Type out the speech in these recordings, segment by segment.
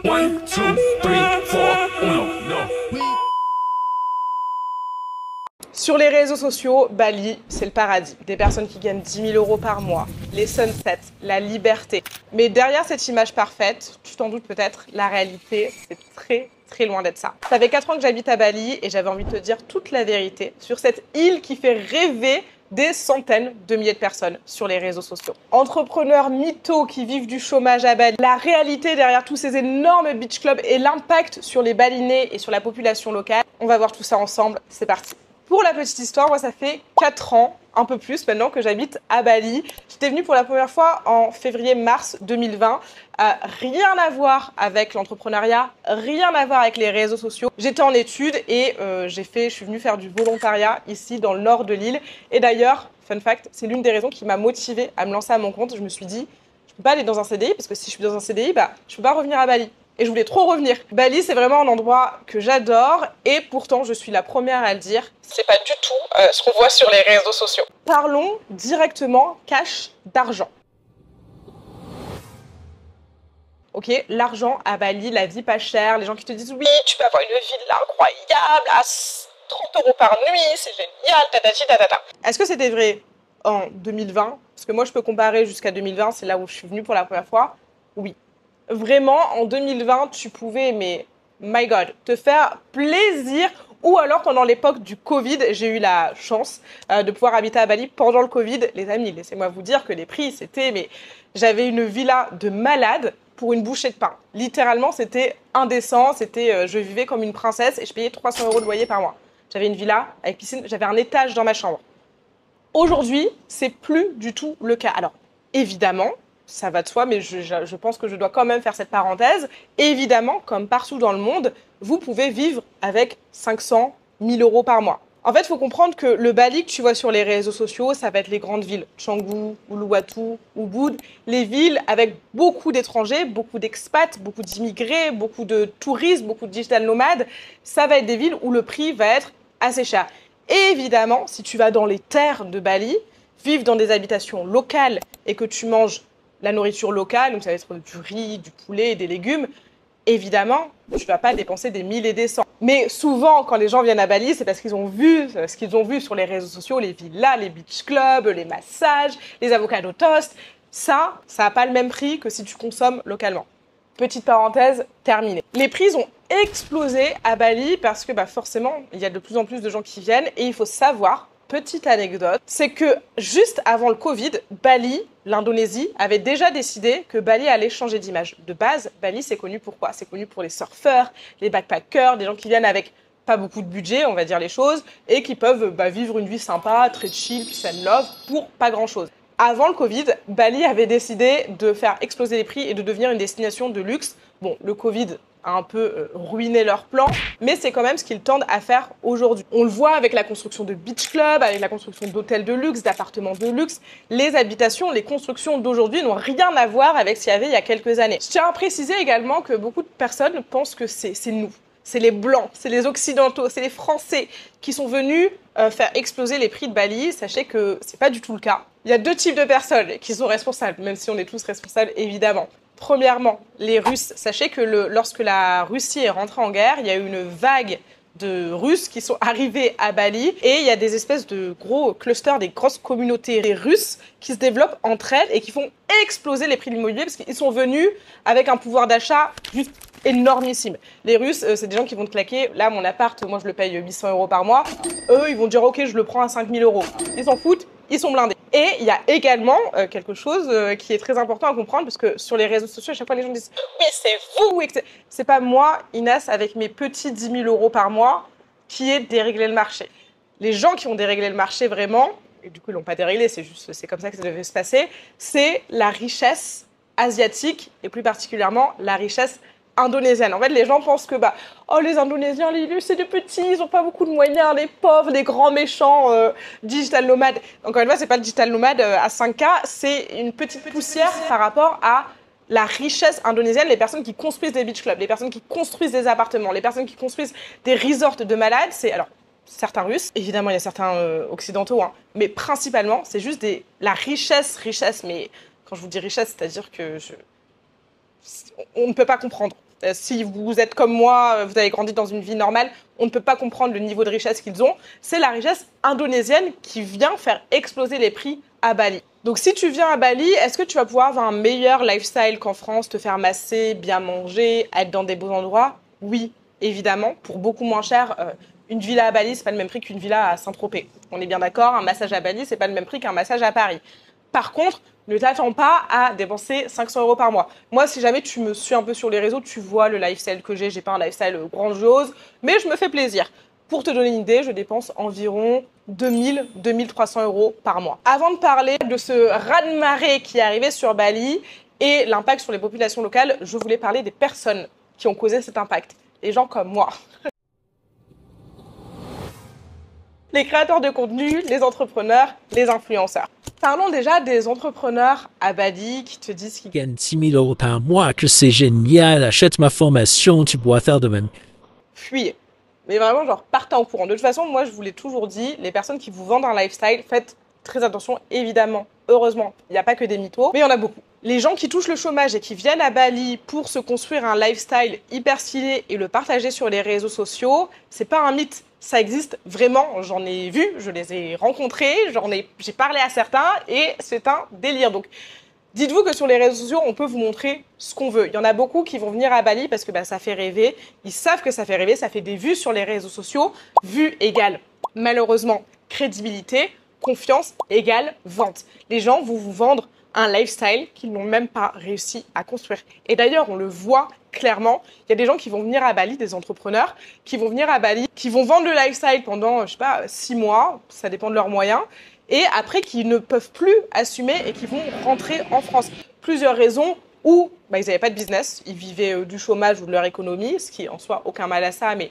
One, two, three, four, uno, no. Sur les réseaux sociaux, Bali, c'est le paradis. Des personnes qui gagnent 10 000 € par mois, les sunsets, la liberté. Mais derrière cette image parfaite, tu t'en doutes peut-être, la réalité, c'est très loin d'être ça. Ça fait 4 ans que j'habite à Bali et j'avais envie de te dire toute la vérité sur cette île qui fait rêver des centaines de milliers de personnes sur les réseaux sociaux. Entrepreneurs mythos qui vivent du chômage à Bali, la réalité derrière tous ces énormes beach clubs et l'impact sur les Balinais et sur la population locale. On va voir tout ça ensemble, c'est parti. Pour la petite histoire, moi ça fait 4 ans, un peu plus maintenant, que j'habite à Bali. J'étais venue pour la première fois en février-mars 2020. Rien à voir avec l'entrepreneuriat, rien à voir avec les réseaux sociaux. J'étais en études et je suis venue faire du volontariat ici dans le nord de l'île. Et d'ailleurs, fun fact, c'est l'une des raisons qui m'a motivée à me lancer à mon compte. Je me suis dit, je peux pas aller dans un CDI parce que si je suis dans un CDI, je peux pas revenir à Bali. Et je voulais trop revenir. Bali, c'est vraiment un endroit que j'adore et pourtant, je suis la première à le dire. C'est pas du tout ce qu'on voit sur les réseaux sociaux. Parlons directement cash d'argent. Ok, l'argent à Bali, la vie pas chère, les gens qui te disent oui, tu peux avoir une villa incroyable à 30 € par nuit, c'est génial, tatati tatata. Est-ce que c'était vrai en 2020? Parce que moi, je peux comparer jusqu'à 2020, c'est là où je suis venue pour la première fois. Oui. Vraiment, en 2020, tu pouvais, mais my God, te faire plaisir. Ou alors, pendant l'époque du Covid, j'ai eu la chance de pouvoir habiter à Bali pendant le Covid. Les amis, laissez-moi vous dire que les prix, c'était... Mais j'avais une villa de malade pour une bouchée de pain. Littéralement, c'était indécent. Je vivais comme une princesse et je payais 300 € de loyer par mois. J'avais une villa avec piscine, j'avais un étage dans ma chambre. Aujourd'hui, c'est plus du tout le cas. Alors, évidemment, ça va de soi, mais je pense que je dois quand même faire cette parenthèse. Évidemment, comme partout dans le monde, vous pouvez vivre avec 500 000 € par mois. En fait, il faut comprendre que le Bali que tu vois sur les réseaux sociaux, ça va être les grandes villes, Canggu, Uluwatu, Ubud, les villes avec beaucoup d'étrangers, beaucoup d'expats, beaucoup d'immigrés, beaucoup de touristes, beaucoup de digital nomades. Ça va être des villes où le prix va être assez cher. Et évidemment, si tu vas dans les terres de Bali, vivre dans des habitations locales et que tu manges la nourriture locale, donc ça va être du riz, du poulet, des légumes, évidemment, tu ne vas pas dépenser des 1000 et des 100. Mais souvent, quand les gens viennent à Bali, c'est parce qu'ils ont vu ce qu'ils ont vu sur les réseaux sociaux, les villas, les beach clubs, les massages, les avocado toast. Ça n'a pas le même prix que si tu consommes localement. Petite parenthèse, terminée. Les prix ont explosé à Bali parce que forcément, il y a de plus en plus de gens qui viennent et il faut savoir, petite anecdote, c'est que juste avant le Covid, Bali, l'Indonésie, avait déjà décidé que Bali allait changer d'image. De base, Bali, c'est connu pour quoi? C'est connu pour les surfeurs, les backpackers, des gens qui viennent avec pas beaucoup de budget, on va dire les choses, et qui peuvent vivre une vie sympa, très chill, peace and love, pour pas grand-chose. Avant le Covid, Bali avait décidé de faire exploser les prix et de devenir une destination de luxe. Bon, le Covid a un peu ruiné leur plan, mais c'est quand même ce qu'ils tendent à faire aujourd'hui. On le voit avec la construction de beach clubs, avec la construction d'hôtels de luxe, d'appartements de luxe. Les habitations, les constructions d'aujourd'hui n'ont rien à voir avec ce qu'il y avait il y a quelques années. Je tiens à préciser également que beaucoup de personnes pensent que c'est nous. C'est les Blancs, c'est les Occidentaux, c'est les Français qui sont venus faire exploser les prix de Bali. Sachez que c'est pas du tout le cas. Il y a 2 types de personnes qui sont responsables, même si on est tous responsables évidemment. Premièrement, les Russes. Sachez que lorsque la Russie est rentrée en guerre, il y a eu une vague de Russes qui sont arrivés à Bali et il y a des espèces de gros clusters, des grosses communautés russes qui se développent entre elles et qui font exploser les prix de l'immobilier parce qu'ils sont venus avec un pouvoir d'achat juste énormissime. Les Russes, c'est des gens qui vont te claquer. Là, mon appart, moi, je le paye 800 € par mois. Eux, ils vont dire, OK, je le prends à 5000 €. Ils s'en foutent, ils sont blindés. Et il y a également quelque chose qui est très important à comprendre, parce que sur les réseaux sociaux, à chaque fois, les gens disent, oui, c'est vous. C'est pas moi, Inès, avec mes petits 10 000 € par mois, qui ai déréglé le marché. Les gens qui ont déréglé le marché vraiment, et du coup, ils l'ont pas déréglé, c'est comme ça que ça devait se passer, c'est la richesse asiatique, et plus particulièrement la richesse indonésienne. En fait, les gens pensent que oh, les Indonésiens, c'est des petits, ils n'ont pas beaucoup de moyens, les pauvres, les grands méchants digital nomades. Encore une fois, c'est pas le digital nomade à 5K, c'est une petite poussière par rapport à la richesse indonésienne, les personnes qui construisent des beach clubs, les personnes qui construisent des appartements, les personnes qui construisent des resorts de malades, c'est alors certains Russes, évidemment il y a certains occidentaux, mais principalement c'est juste la richesse, mais quand je vous dis richesse, c'est-à-dire que on ne peut pas comprendre. Si vous êtes comme moi, vous avez grandi dans une vie normale, on ne peut pas comprendre le niveau de richesse qu'ils ont. C'est la richesse indonésienne qui vient faire exploser les prix à Bali. Donc si tu viens à Bali, est-ce que tu vas pouvoir avoir un meilleur lifestyle qu'en France, te faire masser, bien manger, être dans des beaux endroits? Oui, évidemment, pour beaucoup moins cher. Une villa à Bali, c'est pas le même prix qu'une villa à Saint-Tropez. On est bien d'accord, un massage à Bali, c'est pas le même prix qu'un massage à Paris. Par contre, ne t'attends pas à dépenser 500 € par mois. Moi, si jamais tu me suis un peu sur les réseaux, tu vois le lifestyle que j'ai. J'ai pas un lifestyle grandiose, mais je me fais plaisir. Pour te donner une idée, je dépense environ 2000-2300 € par mois. Avant de parler de ce raz-de-marée qui est arrivé sur Bali et l'impact sur les populations locales, je voulais parler des personnes qui ont causé cet impact. Les gens comme moi. Les créateurs de contenu, les entrepreneurs, les influenceurs. Parlons déjà des entrepreneurs à Bali qui te disent qu'ils gagne 6 000 € par mois, que c'est génial, achète ma formation, tu pourras faire de même. Fuyez. Mais vraiment, genre, partez en courant. De toute façon, moi, je vous l'ai toujours dit, les personnes qui vous vendent un lifestyle, faites très attention, évidemment. Heureusement, il n'y a pas que des mythos, mais il y en a beaucoup. Les gens qui touchent le chômage et qui viennent à Bali pour se construire un lifestyle hyper stylé et le partager sur les réseaux sociaux, c'est pas un mythe. Ça existe vraiment, j'en ai vu, je les ai rencontrés, j'ai parlé à certains et c'est un délire. Donc, dites-vous que sur les réseaux sociaux, on peut vous montrer ce qu'on veut. Il y en a beaucoup qui vont venir à Bali parce que ça fait rêver. Ils savent que ça fait rêver, ça fait des vues sur les réseaux sociaux. Vues égale, malheureusement, crédibilité. Confiance égale vente. Les gens vont vous vendre un lifestyle qu'ils n'ont même pas réussi à construire. Et d'ailleurs, on le voit clairement. Il y a des gens qui vont venir à Bali, des entrepreneurs, qui vont venir à Bali, qui vont vendre le lifestyle pendant, 6 mois, ça dépend de leurs moyens, et après qui ne peuvent plus assumer et qui vont rentrer en France. Plusieurs raisons où ils n'avaient pas de business, ils vivaient du chômage ou de leur économie, ce qui en soi aucun mal à ça, mais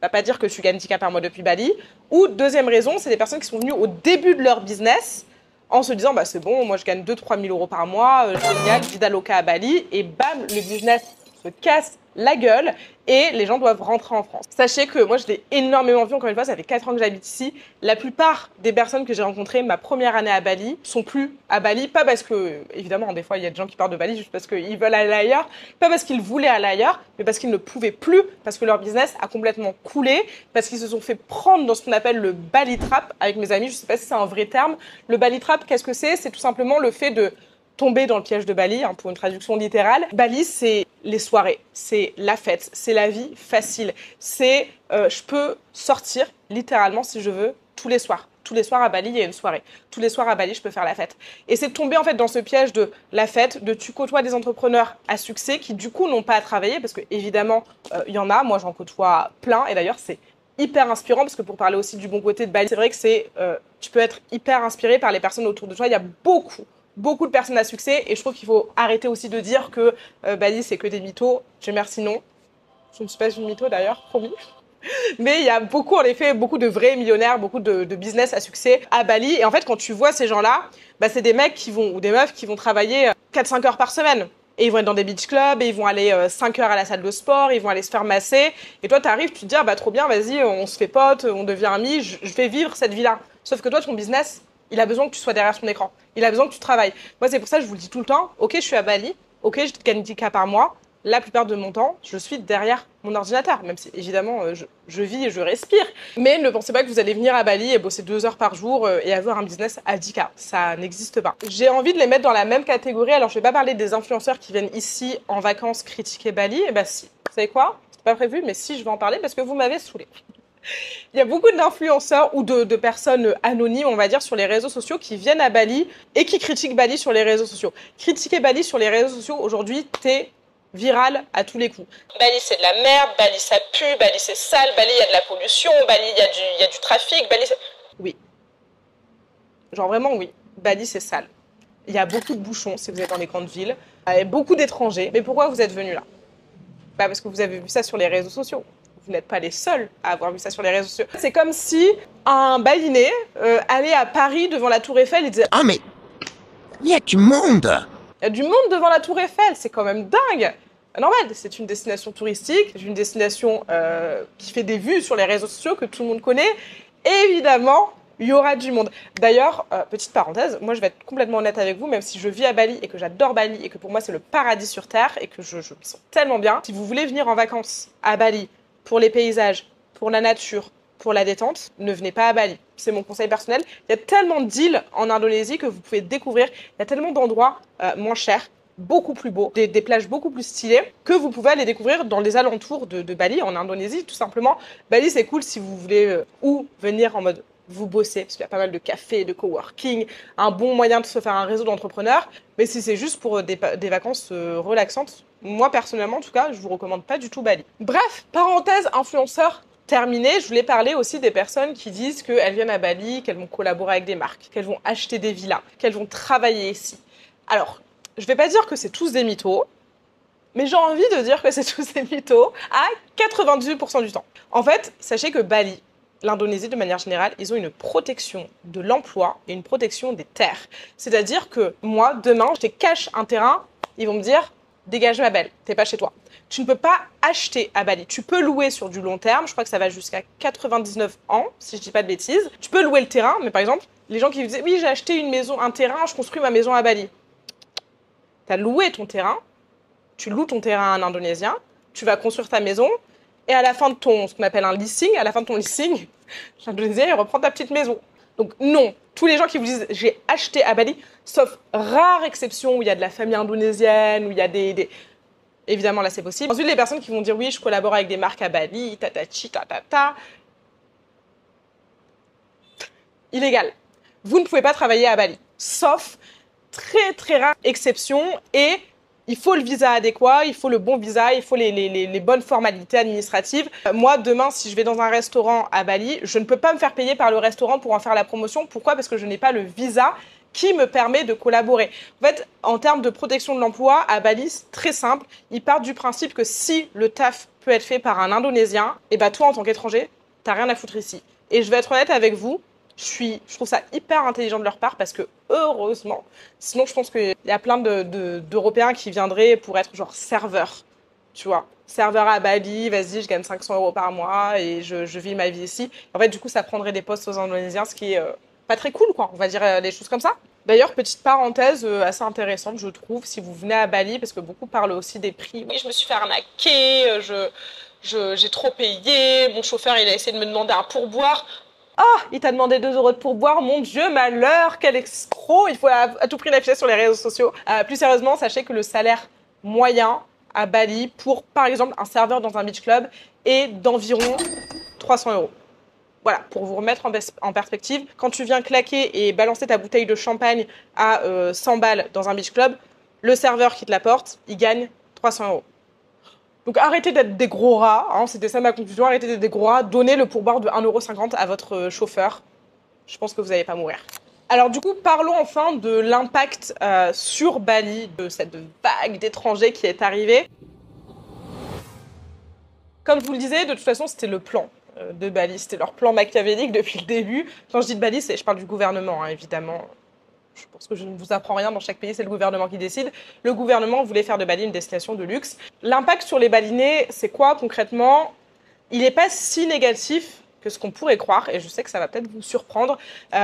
va pas dire que tu gagnes 10 K par mois depuis Bali. Ou deuxième raison, c'est des personnes qui sont venues au début de leur business en se disant c'est bon, moi je gagne 2-3 000 € par mois, génial, vida loca à Bali, et bam, le business se casse la gueule et les gens doivent rentrer en France. Sachez que moi je l'ai énormément vu, encore une fois, ça fait 4 ans que j'habite ici. La plupart des personnes que j'ai rencontrées ma première année à Bali sont plus à Bali, pas parce que, évidemment, des fois il y a des gens qui partent de Bali juste parce qu'ils veulent aller ailleurs, pas parce qu'ils voulaient aller ailleurs, mais parce qu'ils ne pouvaient plus, parce que leur business a complètement coulé, parce qu'ils se sont fait prendre dans ce qu'on appelle le Bali Trap. Avec mes amis, je sais pas si c'est un vrai terme. Le Bali Trap, qu'est-ce que c'est? C'est tout simplement le fait de tomber dans le piège de Bali, pour une traduction littérale. Bali, c'est les soirées, c'est la fête, c'est la vie facile. C'est, je peux sortir, littéralement, si je veux, tous les soirs. Tous les soirs à Bali, il y a une soirée. Tous les soirs à Bali, je peux faire la fête. Et c'est de tomber en fait dans ce piège de la fête, de tu côtoies des entrepreneurs à succès qui du coup n'ont pas à travailler, parce que évidemment, il y en a, moi j'en côtoie plein, et d'ailleurs c'est hyper inspirant, parce que pour parler aussi du bon côté de Bali, c'est vrai que tu peux être hyper inspiré par les personnes autour de toi. Il y a beaucoup de personnes à succès, et je trouve qu'il faut arrêter aussi de dire que Bali c'est que des mythos. Dieu merci, non. Je ne suis pas une mytho d'ailleurs, promis. Mais il y a beaucoup de vrais millionnaires, beaucoup de business à succès à Bali. Et en fait, quand tu vois ces gens-là, c'est des mecs ou des meufs qui vont travailler 4-5 heures par semaine. Et ils vont être dans des beach clubs, et ils vont aller 5 heures à la salle de sport, ils vont aller se faire masser. Et toi, tu arrives, tu te dis, trop bien, vas-y, on se fait pote, on devient amis, je vais vivre cette vie-là. Sauf que toi, ton business, il a besoin que tu sois derrière son écran. Il a besoin que tu travailles. Moi, c'est pour ça que je vous le dis tout le temps. Ok, je suis à Bali. Ok, je gagne 10 K par mois. La plupart de mon temps, je suis derrière mon ordinateur. Même si, évidemment, je vis et je respire. Mais ne pensez pas que vous allez venir à Bali et bosser 2 heures par jour et avoir un business à 10 K. Ça n'existe pas. J'ai envie de les mettre dans la même catégorie. Alors, je vais pas parler des influenceurs qui viennent ici en vacances critiquer Bali. Si. Vous savez quoi? C'était pas prévu, mais si, je vais en parler parce que vous m'avez saoulé. Il y a beaucoup d'influenceurs ou de personnes anonymes, on va dire, sur les réseaux sociaux qui viennent à Bali et qui critiquent Bali sur les réseaux sociaux. Critiquer Bali sur les réseaux sociaux, aujourd'hui, t'es viral à tous les coups. Bali, c'est de la merde, Bali, ça pue, Bali, c'est sale, Bali, il y a de la pollution, Bali, il y a du trafic, Bali, c'est... Oui. Genre vraiment, oui. Bali, c'est sale. Il y a beaucoup de bouchons si vous êtes dans les grandes villes. Il y a beaucoup d'étrangers. Mais pourquoi vous êtes venus là? Parce que vous avez vu ça sur les réseaux sociaux. Vous n'êtes pas les seuls à avoir vu ça sur les réseaux sociaux. C'est comme si un Balinais allait à Paris devant la Tour Eiffel et disait « Ah mais, il y a du monde !» Il y a du monde devant la Tour Eiffel, c'est quand même dingue. Normal, c'est une destination touristique, c'est une destination qui fait des vues sur les réseaux sociaux que tout le monde connaît. Et évidemment, Il y aura du monde. D'ailleurs, petite parenthèse, moi je vais être complètement honnête avec vous, même si je vis à Bali et que j'adore Bali et que pour moi c'est le paradis sur Terre et que je me sens tellement bien. Si vous voulez venir en vacances à Bali pour les paysages, pour la nature, pour la détente, ne venez pas à Bali. C'est mon conseil personnel. Il y a tellement d'îles en Indonésie que vous pouvez découvrir. Il y a tellement d'endroits moins chers, beaucoup plus beaux, des plages beaucoup plus stylées, que vous pouvez aller découvrir dans les alentours de Bali, en Indonésie, tout simplement. Bali, c'est cool si vous voulez ou venir en mode vous bosser, parce qu'il y a pas mal de cafés, de coworking, un bon moyen de se faire un réseau d'entrepreneurs. Mais si c'est juste pour des vacances relaxantes, moi personnellement, en tout cas, je vous recommande pas du tout Bali. Bref, parenthèse influenceur terminée, je voulais parler aussi des personnes qui disent qu'elles viennent à Bali, qu'elles vont collaborer avec des marques, qu'elles vont acheter des villas, qu'elles vont travailler ici. Alors, je vais pas dire que c'est tous des mythos, mais j'ai envie de dire que c'est tous des mythos à 98% du temps. En fait, sachez que Bali, l'Indonésie de manière générale, ils ont une protection de l'emploi et une protection des terres. C'est-à-dire que moi, demain, je te cache un terrain, ils vont me dire « Dégage ma belle, t'es pas chez toi ». Tu ne peux pas acheter à Bali. Tu peux louer sur du long terme, je crois que ça va jusqu'à 99 ans, si je dis pas de bêtises. Tu peux louer le terrain, mais par exemple, les gens qui disaient « Oui, j'ai acheté une maison, un terrain, je construis ma maison à Bali ». Tu as loué ton terrain, tu loues ton terrain à un Indonésien, tu vas construire ta maison, et à la fin de ce qu'on appelle un leasing, à la fin de ton leasing, l'Indonésien, il reprend ta petite maison. Donc non, tous les gens qui vous disent « j'ai acheté à Bali », sauf rare exception où il y a de la famille indonésienne, où il y a des... Évidemment, là, c'est possible. Ensuite, les personnes qui vont dire « oui, je collabore avec des marques à Bali, tatati, tatata ». Illégal. Vous ne pouvez pas travailler à Bali, sauf très très rare exception, et il faut le visa adéquat, il faut le bon visa, il faut les bonnes formalités administratives. Moi, demain, si je vais dans un restaurant à Bali, je ne peux pas me faire payer par le restaurant pour en faire la promotion. Pourquoi? Parce que je n'ai pas le visa qui me permet de collaborer. En fait, en termes de protection de l'emploi, à Bali, c'est très simple. Ils partent du principe que si le taf peut être fait par un Indonésien, et bah toi, en tant qu'étranger, t'as rien à foutre ici. Et je vais être honnête avec vous, je trouve ça hyper intelligent de leur part parce que, heureusement, sinon je pense qu'il y a plein d'Européens qui viendraient pour être genre serveur, tu vois. Serveur à Bali, vas-y, je gagne 500 € par mois et je vis ma vie ici. En fait, du coup, ça prendrait des postes aux Indonésiens, ce qui est pas très cool, quoi. On va dire des choses comme ça. D'ailleurs, petite parenthèse assez intéressante, je trouve, si vous venez à Bali, parce que beaucoup parlent aussi des prix. Oui, je me suis fait arnaquer, j'ai trop payé, mon chauffeur, il a essayé de me demander un pourboire. Ah, il t'a demandé 2 € de pourboire, mon Dieu, malheur, quel escroc, il faut à tout prix l'afficher sur les réseaux sociaux. Plus sérieusement, sachez que le salaire moyen à Bali pour, par exemple, un serveur dans un beach club est d'environ 300 €. Voilà, pour vous remettre en perspective, quand tu viens claquer et balancer ta bouteille de champagne à 100 balles dans un beach club, le serveur qui te l'apporte, il gagne 300 €. Donc arrêtez d'être des gros rats, hein, c'était ça ma conclusion, arrêtez d'être des gros rats, donnez le pourboire de 1,50 € à votre chauffeur. Je pense que vous n'allez pas mourir. Alors du coup, parlons enfin de l'impact sur Bali, de cette vague d'étrangers qui est arrivée. Comme je vous le disais, de toute façon, c'était le plan de Bali, c'était leur plan machiavélique depuis le début. Quand je dis de Bali, je parle du gouvernement, hein, évidemment. Je pense que je ne vous apprends rien, dans chaque pays, c'est le gouvernement qui décide. Le gouvernement voulait faire de Bali une destination de luxe. L'impact sur les Balinais, c'est quoi concrètement? Il n'est pas si négatif que ce qu'on pourrait croire, et je sais que ça va peut-être vous surprendre.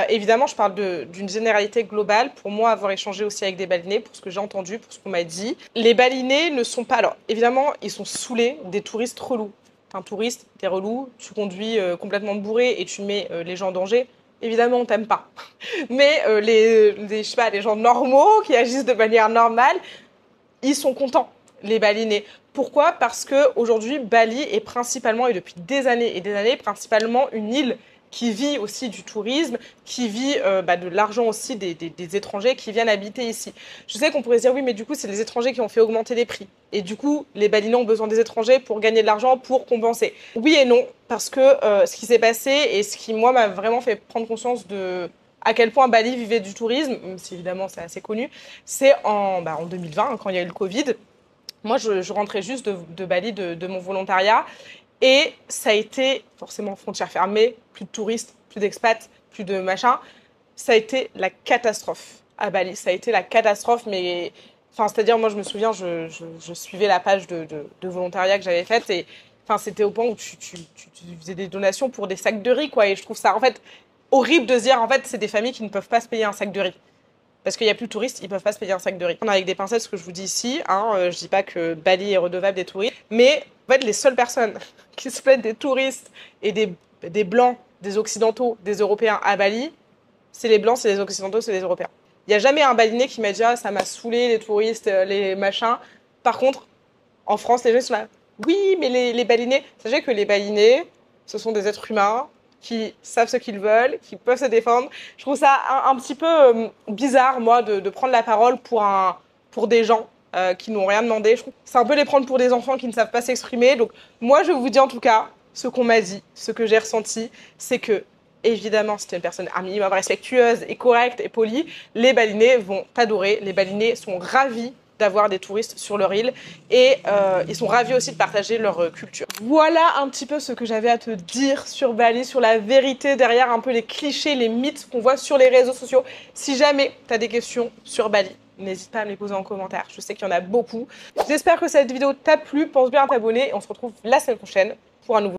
Évidemment, je parle d'une généralité globale, pour moi, avoir échangé aussi avec des Balinais, pour ce que j'ai entendu, pour ce qu'on m'a dit. Les Balinais ne sont pas... Alors, évidemment, ils sont saoulés des touristes relous. T'es un touriste, t'es relou, tu conduis complètement bourré et tu mets les gens en danger. Évidemment, on t'aime pas. Mais je sais pas, les gens normaux qui agissent de manière normale, ils sont contents, les Balinais. Pourquoi? Parce qu'aujourd'hui, Bali est principalement, et depuis des années et des années, principalement une île qui vit aussi du tourisme, qui vit de l'argent aussi des étrangers qui viennent habiter ici. Je sais qu'on pourrait se dire, oui, mais du coup, c'est les étrangers qui ont fait augmenter les prix. Et du coup, les Balinais ont besoin des étrangers pour gagner de l'argent, pour compenser. Oui et non, parce que ce qui s'est passé et ce qui, moi, m'a vraiment fait prendre conscience de à quel point Bali vivait du tourisme, même si évidemment c'est assez connu, c'est en 2020, hein, quand il y a eu le Covid. Moi, je rentrais juste de Bali, de mon volontariat. Et ça a été, forcément, frontières fermées, plus de touristes, plus d'expats, plus de machin. Ça a été la catastrophe à Bali. Ça a été la catastrophe, mais... Enfin, c'est-à-dire, moi, je me souviens, je suivais la page de volontariat que j'avais faite et enfin, c'était au point où tu faisais des donations pour des sacs de riz, quoi. Et je trouve ça, en fait, horrible de se dire, en fait, c'est des familles qui ne peuvent pas se payer un sac de riz. Parce qu'il n'y a plus de touristes, ils ne peuvent pas se payer un sac de riz. On a avec des pincettes ce que je vous dis ici, hein, je dis pas que Bali est redevable des touristes, mais en fait, les seules personnes qui se plaignent des touristes et des Blancs, des Occidentaux, des Européens à Bali, c'est les Blancs, c'est les Occidentaux, c'est les Européens. Il n'y a jamais un Balinais qui m'a dit « Ah, ça m'a saoulé, les touristes, les machins ». Par contre, en France, les gens sont là « Oui, mais les Balinais… » Sachez que les Balinais, ce sont des êtres humains qui savent ce qu'ils veulent, qui peuvent se défendre. Je trouve ça un petit peu bizarre, moi, de prendre la parole pour des gens qui n'ont rien demandé. Je trouve que c'est un peu les prendre pour des enfants qui ne savent pas s'exprimer. Donc moi, je vous dis en tout cas, ce qu'on m'a dit, ce que j'ai ressenti, c'est que, évidemment, si tu es une personne un minimum respectueuse et correcte et polie, les Balinais vont t'adorer. Les Balinais sont ravis d'avoir des touristes sur leur île et ils sont ravis aussi de partager leur culture. Voilà un petit peu ce que j'avais à te dire sur Bali, sur la vérité derrière un peu les clichés, les mythes qu'on voit sur les réseaux sociaux. Si jamais tu as des questions sur Bali, n'hésite pas à me les poser en commentaire, je sais qu'il y en a beaucoup. J'espère que cette vidéo t'a plu, pense bien à t'abonner et on se retrouve la semaine prochaine pour un nouveau